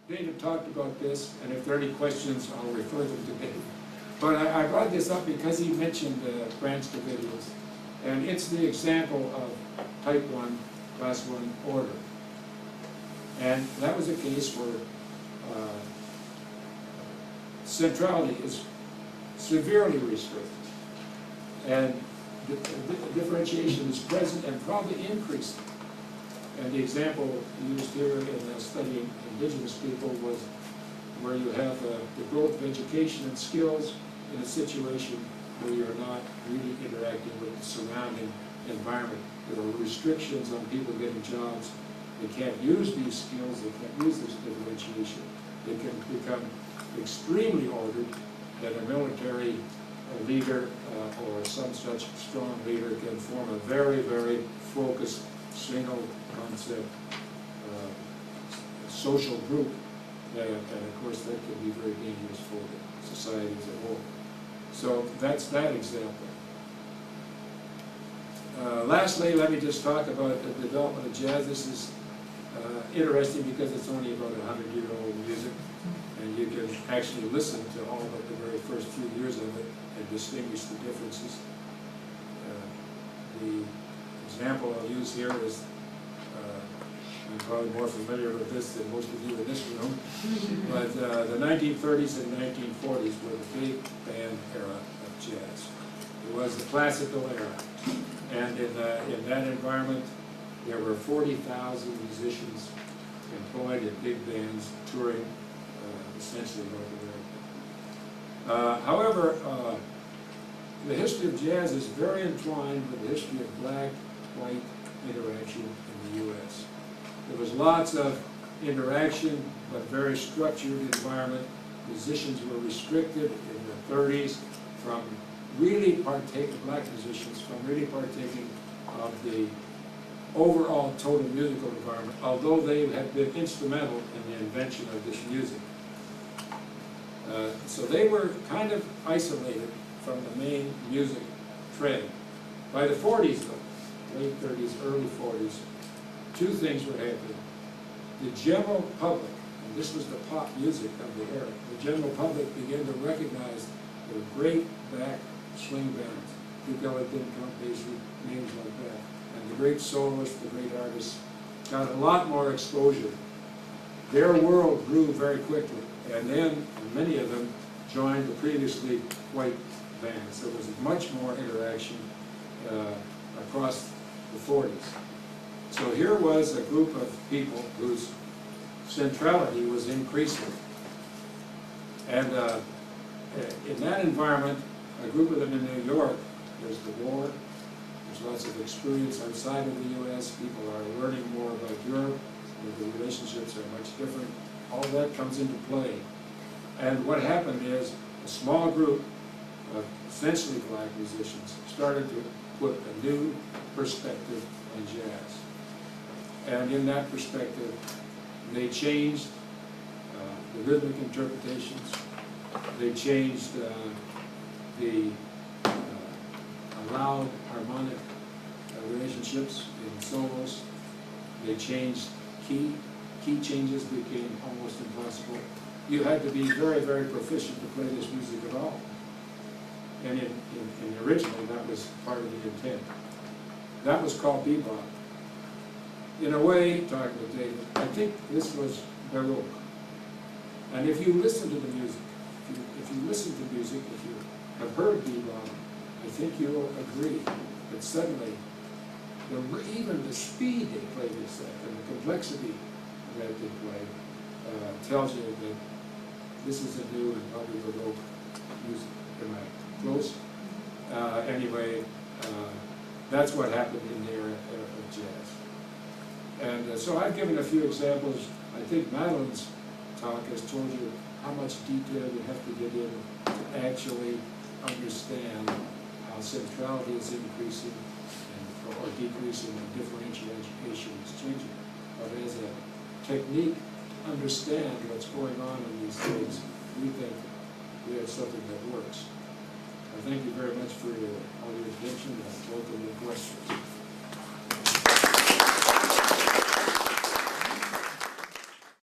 David talked about this, and if there are any questions, I'll refer them to David. But I brought this up because he mentioned Branch Davidians, and it's the example of type 1, class 1 order. And that was a case where centrality is severely restricted, and differentiation is present and probably increasing. And the example used here in studying indigenous people was where you have the growth of education and skills in a situation where you're not really interacting with the surrounding environment. There are restrictions on people getting jobs. They can't use these skills, they can't use this differentiation. They can become extremely ordered that a military leader or some such strong leader can form a very, very focused, single concept social group, and of course that can be very dangerous for the society as a whole. So that's that example. Lastly, let me just talk about the development of jazz. This is interesting because it's only about 100-year-old music, and you can actually listen to all but the very first few years of it and distinguish the differences. The example I'll use here is, I'm probably more familiar with this than most of you in this room, but the 1930s and 1940s were the big band era of jazz. It was the classical era, and in that environment there were 40,000 musicians employed in big bands touring essentially North America. However, the history of jazz is very entwined with the history of black-white interaction in the U.S. There was lots of interaction, but very structured environment. Musicians were restricted in the 30s from really partaking, black musicians, from really partaking of the overall total musical environment, although they had been instrumental in the invention of this music. So they were kind of isolated from the main music trend. By the 40s, though, late 30s, early 40s, two things were happening. The general public, and this was the pop music of the era, the general public began to recognize the great back swing bands, Duke Ellington, Count Basie, names like that, and the great soloists, the great artists, got a lot more exposure. Their world grew very quickly, and then many of them joined the previously white bands. There was much more interaction across the 40s. So here was a group of people whose centrality was increasing. And in that environment, a group of them in New York, there's the war, there's lots of experience outside of the U.S., people are learning more about Europe, where the relationships are much different. All that comes into play. And what happened is a small group of essentially black musicians started to put a new perspective on jazz. And in that perspective, they changed the rhythmic interpretations, they changed the allowed harmonic relationships in solos, they changed key changes became almost impossible. You had to be very, very proficient to play this music at all. And originally, that was part of the intent. That was called bebop. In a way, talking with David, I think this was Baroque. And if you listen to the music, if you listen to music, if you have heard bebop, I think you'll agree that suddenly, even the speed they play this at and the complexity that they play tells you that this is a new and probably Baroque music. Am I close? Anyway, that's what happened in the era of jazz. And so I've given a few examples. I think Madeline's talk has told you how much detail you have to get in to actually understand how centrality is increasing or decreasing and differentiation is changing. But as a technique, understand what's going on in these things, we think we have something that works. I thank you very much for all your attention and welcome your questions.